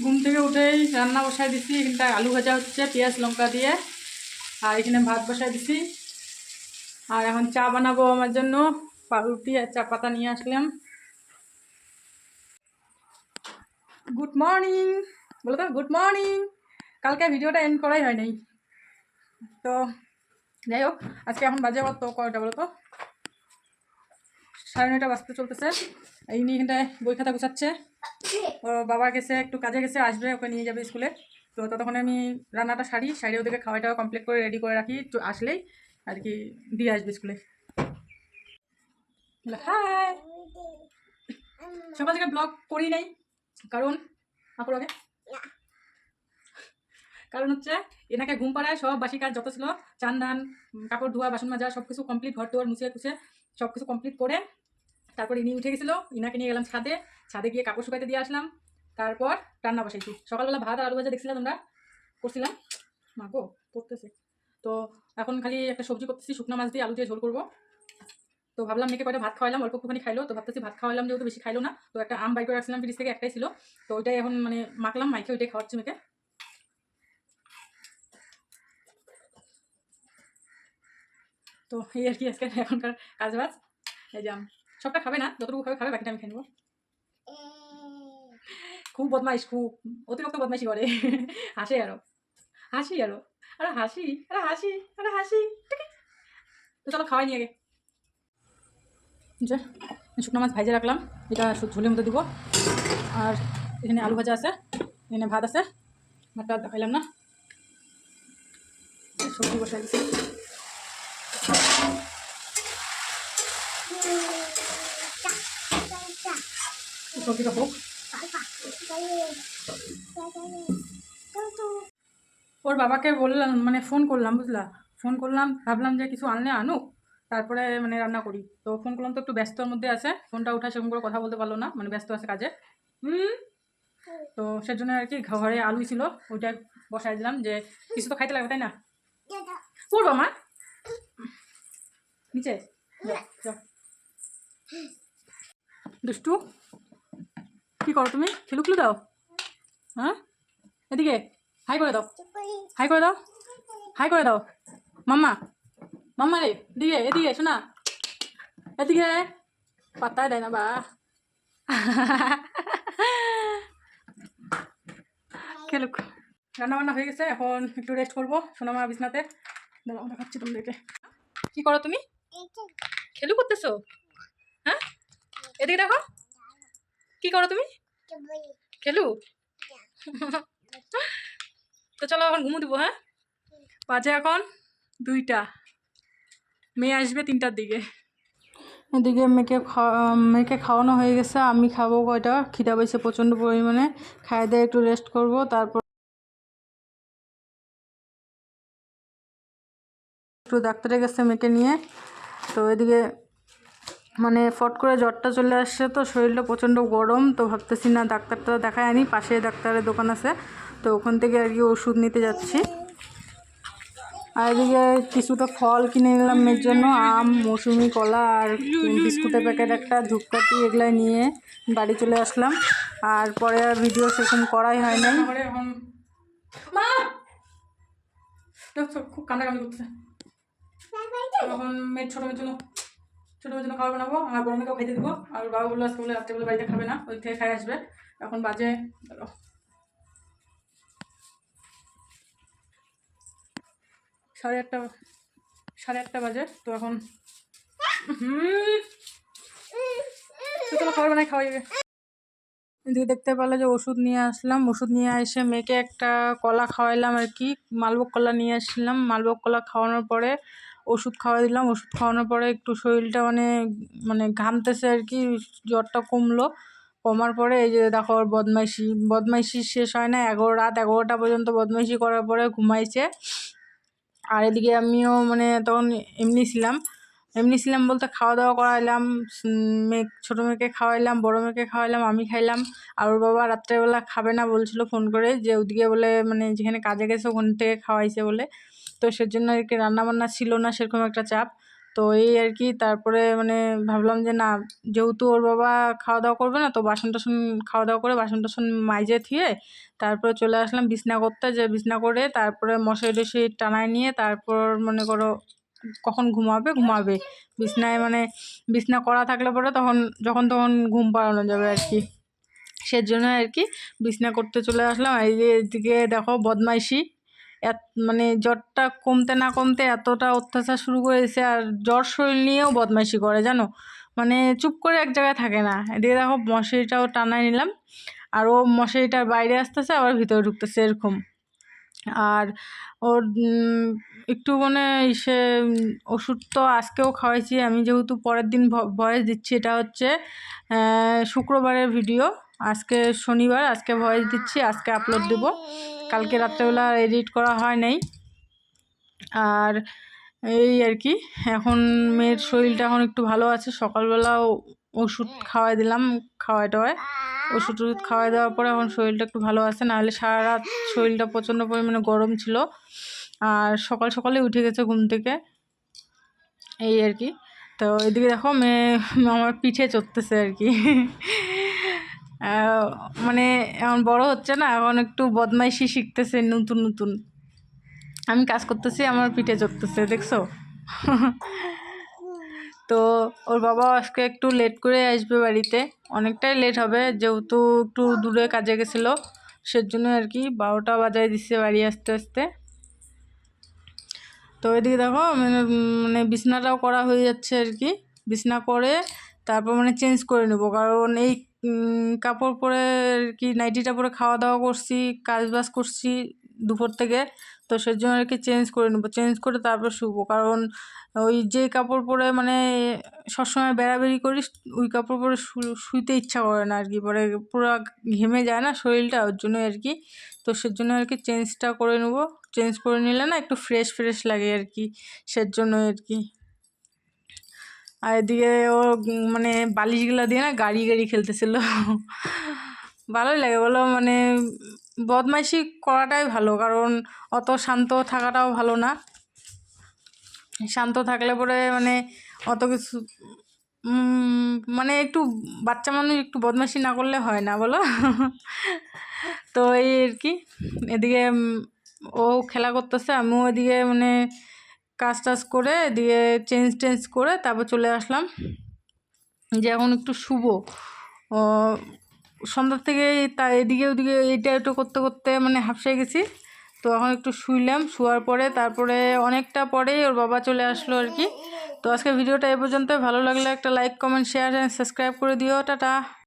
ঘুম থেকে উঠেই রান্না বসায় দিছি। এখানটা আলু ভাজা হচ্ছে পেঁয়াজ লঙ্কা দিয়ে, আর এখানে ভাত বসায় দিছি। আর এখন চা বানাবো আমার জন্য, পাউরুটি আর চা পাতা নিয়ে আসলাম। গুড মর্নিং বলো তো, গুড মর্নিং। কালকে ভিডিওটা এন্ড করাই হয় নাই, তো যাই হোক আজকে এখন বাজে কত কয়টা বলো তো, 9:30 বাজতে চলতেছে। এই নিয়ে এখানটায় বই খাতা গুছাচ্ছে। ওর বাবা গেছে একটু কাজে গেছে, আসবে, ওকে নিয়ে যাবে স্কুলে। তো ততক্ষণে আমি রান্নাটা সারি ওদেরকে খাওয়াটাও কমপ্লিট করে রেডি করে রাখি, তো আসলেই আর কি দিয়ে আসবে স্কুলে। হাই, সকাল থেকে ব্লগ করি নাই, কারণ আগে কারণ হচ্ছে এনাকে ঘুম পাড়ায় সব বাসি কাজ যত ছিল, চান দান, কাপড় ধোয়া, বাসন মাজা, সব কিছু কমপ্লিট, ঘর তোর মুছে কুছে সব কিছু কমপ্লিট করে তারপর ইনি উঠে গেছিলো। ইনাকে নিয়ে গেলাম ছাদে গিয়ে কাপড় শুকাইতে দিয়ে আসলাম। তারপর রান্না বসাইছি। সকালবেলা ভাত আর আলু ভাজা দেখছিলাম তোমরা, করছিলাম। মা গো পড়তেছে। তো এখন খালি একটা সবজি করতেছি, শুকনো মাছ দিয়ে আলু দিয়ে ঝোল করবো। তো ভাবলাম মেয়েকে কয়টা ভাত খাওয়ালাম, অল্প একটুখানি খাইলো, তো ভাবতেছি ভাত খাওয়ালাম যেহেতু বেশি খাইলো না, তো একটা আম বাই করে রাখছিলাম ফ্রিজ থেকে, একটাই ছিল, তো ওইটাই এখন মানে মাখলাম, মাইকে ওইটাই খাওয়াচ্ছি মেয়েকে। তো এই আর কি আজকে এখনকার কাজ বাজ। এই যে সবটা খাবে না, যতটুকু খাবে বাকিটা আমি খেয়ে নেবো। খুব বদমাইশ, খুব অতিরিক্ত বদমাইশি করে। হাসে আরো, হাসি আরো, আরে হাসি, আরে হাসি, আরে হাসি। তো চলো খাওয়াই নিয়ে আগে। যে শুকনো মাছ ভাইজে রাখলাম, এটা ঝোলের মধ্যে দিব। আর এখানে আলু ভাজা আছে, এখানে ভাত আছে, ভাতটা দেখাইলাম না, সবজি বসাই দিচ্ছি। সবজিটা হোক। ওর বাবাকে বললাম, মানে ফোন করলাম, বুঝলা, ফোন করলাম, ভাবলাম যে কিছু আনলে আনুক, তারপরে মানে রান্না করি। তো ফোন করলাম, তো একটু ব্যস্তর মধ্যে আছে, ফোনটা উঠা সেরকম করে কথা বলতে পারলো না, মানে ব্যস্ত আছে কাজে। তো সেজন্য আর কি ঘরে আলু ছিল, ওইটা বসাই দিলাম, যে কিছু তো খাইতে লাগবে তাই না। পড়বো মা নিচে, দুষ্টু কি করো তুমি, খেলুকলু দাও। হ্যাঁ এদিকে হাই করে দাও, হাই করে দাও, হাই করে দাও। মাম্মা, মাম্মা রে, এদিকে এদিকে শোনা, এদিকে পাত্তাই দেয় না বা। খেলুক। রান্না বান্না হয়ে গেছে, এখন একটু রেস্ট করবো সোনামা বিছনাতে। দাঁড়াও দেখাচ্ছি তোমাদেরকে। কি করো তুমি, খেলু করতেছো? হ্যাঁ এদিকে দেখো, কি করো তুমি, খেলু। তো চলো এখন ঘুমো দিব। হ্যাঁ বাজে এখন 2টা, মেয়ে আসবে 3টার দিকে। এদিকে মেয়েকে খাওয়ানো হয়ে গেছে, আমি খাবো কয়টা, খিদা পাইছে প্রচণ্ড পরিমাণে, খাই দিয়ে একটু রেস্ট করব। তারপর একটু ডাক্তারে গেছে মেয়েকে নিয়ে। তো এদিকে মানে ফট করে জ্বরটা চলে আসছে, তো শরীরটা প্রচণ্ড গরম, তো ভাবতেছি না ডাক্তারটা দেখায় আনি, পাশে ডাক্তারের দোকান আছে, তো ওখান থেকে আর কি ওষুধ নিতে যাচ্ছি। আর এদিকে কিছুটা ফল কিনে নিলাম মেয়ের জন্য, আম, মৌসুমি, কলা আর বিস্কুটের প্যাকেট একটা, ধূপকাঠি, এগুলাই নিয়ে বাড়ি চলে আসলাম। আর পরে আর ভিডিও সেরকম করাই হয় নাই। খুব কান্নাকান্নি করতেছে। এখন মেয়ের ছোটো মেয়ের জন্য খাবার বানাবো, আমার বড় মেয়েকেও খাইতে দেবো। আর বাবা বললো আজকে বলে রাত্রেবেলা বাড়িতে খাবে না, ওই থেকে খাই আসবে। এখন বাজে 8:30 বাজে। তো এখন তো চলো খাবার বানাই, খাওয়াই যাবে। এদিকে দেখতে পেলে যে ওষুধ নিয়ে আসলাম, ওষুধ নিয়ে এসে মেয়েকে একটা কলা খাওয়াইলাম আর কি, মালভোগ কলা নিয়ে আসলাম। মালভোগ কলা খাওয়ানোর পরে ওষুধ খাওয়াই দিলাম। ওষুধ খাওয়ানোর পরে একটু শরীরটা মানে মানে ঘামতেছে আর কি, জ্বরটা কমলো। কমার পরে এই যে দেখো ওর বদমাইশি শেষ হয় না, রাত 11টা পর্যন্ত বদমাইশি করার পরে ঘুমাইছে। আর এদিকে আমিও মানে তখন এমনি ছিলাম বলতে খাওয়া দাওয়া করাইলাম, ছোটো মেয়েকে খাওয়াইলাম, বড় মেয়েকে খাওয়াইলাম, আমি খাইলাম। আর ওর বাবা রাত্রেবেলা খাবে না বলছিল ফোন করে, যে ওদিকে বলে মানে যেখানে কাজে গেছে ওখান থেকে খাওয়াইছে বলে, তো সেজন্য আর কি রান্নাবান্না ছিল না সেরকম একটা চাপ। তো এই আর কি। তারপরে মানে ভাবলাম যে না, যেহেতু ওর বাবা খাওয়া দাওয়া করবে না, তো বাসন টাসন খাওয়া দাওয়া করে বাসন টাসন মাইজে থুয়ে তারপরে চলে আসলাম বিছনা করতে। যে বিছনা করে তারপরে মশারি টশারি টানায় নিয়ে তারপর মনে করো কখন ঘুমাবে বিছনায়, মানে বিছনা করা থাকলে পরে যখন তখন ঘুম পাড়ানো যাবে আর কি। সেজন্য আর কি বিছনা করতে চলে আসলাম। এই যে এদিকে দেখো বদমাইশি, মানে জ্বরটা কমতে না কমতে এতটা অত্যাচার শুরু করেছে, আর জ্বর শরীর নিয়েও বদমাইশি করে জানো, মানে চুপ করে এক জায়গায় থাকে না। এদিকে দেখো মশারিটাও টানাই নিলাম, আর ও মশারিটার বাইরে আসতেছে আবার ভিতরে ঢুকতেছে এরকম। আর ওর একটু মানে ওষুধ তো আজকেও খাওয়াইছি আমি, যেহেতু পরের দিন ভয়েস দিচ্ছি। এটা হচ্ছে শুক্রবারের ভিডিও, আজকে শনিবার, আজকে ভয়েস দিচ্ছি, আজকে আপলোড দেব। কালকে রাত্রেবেলা এডিট করা হয় নাই। আর এই আর কি, এখন মেয়ের শরীরটা এখন একটু ভালো আছে। সকালবেলাও ওষুধ খাওয়াই দিলাম, খাওয়ায় ওষুধ খাওয়াই দেওয়ার পরে এখন শরীরটা একটু ভালো আছে। নাহলে সারা রাত শরীরটা প্রচণ্ড পরিমাণে গরম ছিল, আর সকালে উঠে গেছে ঘুম থেকে, এই আর কি। তো এদিকে দেখো মেয়ে আমার পিঠে চড়তেছে আর কি। মানে এখন বড় হচ্ছে না, এখন একটু বদমাইশি শিখতেছে নতুন। আমি কাজ করতেছি, আমার পিঠে চড়তেছে, দেখছো? তো ওর বাবা আজকে একটু লেট করে আসবে বাড়িতে, অনেকটাই লেট হবে, যেহেতু একটু দূরে কাজে গেছিলো, সেজন্য আর কি 12টা বাজায় দিচ্ছে বাড়ি আসতে। তো এদিকে দেখো মানে বিছনাটাও করা হয়ে যাচ্ছে আর কি। বিছনা করে তারপর মানে চেঞ্জ করে নেবো, কারণ এই কাপড় পরে আর কি নাইটিটা পরে খাওয়া দাওয়া করছি, কাজ বাজ করছি দুপুর থেকে, তো সেজন্য আর কি চেঞ্জ করে নেবো। চেঞ্জ করে তারপর শুবো, কারণ ওই যে কাপড় পরে মানে সবসময় বেড়াবেড়ি করিস, ওই কাপড় পরে শুইতে ইচ্ছা করে না আর কি, পরে পুরো ঘেমে যায় না শরীরটা, ওর জন্য আর কি। তো সেজন্য আর কি চেঞ্জটা করে নেবো, চেঞ্জ করে নিলে না একটু ফ্রেশ লাগে আর কি, সেজন্য আর কি। আর এদিকে ও মানে বালিশগুলো দিয়ে না গাড়ি খেলতেছিল। ভালোই লাগে বলো, মানে বদমাইশি করাটাই ভালো, কারণ অত শান্ত থাকাটাও ভালো না। শান্ত থাকলে পরে মানে অত কিছু মানে একটু বাচ্চা মানুষ একটু বদমাইশি না করলে হয় না বলো। তো এই আর কি, এদিকে ও খেলা করতেছে, আমিও এদিকে মানে কাজ টাজ করে এদিকে চেঞ্জ করে তারপর চলে আসলাম যে এখন একটু শুভ। সন্ধ্যার থেকে তা এদিকে ওদিকে এটা একটু করতে মানে হাঁপসে গেছি। তো এখন একটু শুইলাম, শোয়ার পরে তারপরে অনেকটা পরেই ওর বাবা চলে আসলো আর কি। তো আজকে ভিডিওটা এ পর্যন্ত, ভালো লাগলে একটা like comment share and subscribe করে দিও। টাটা।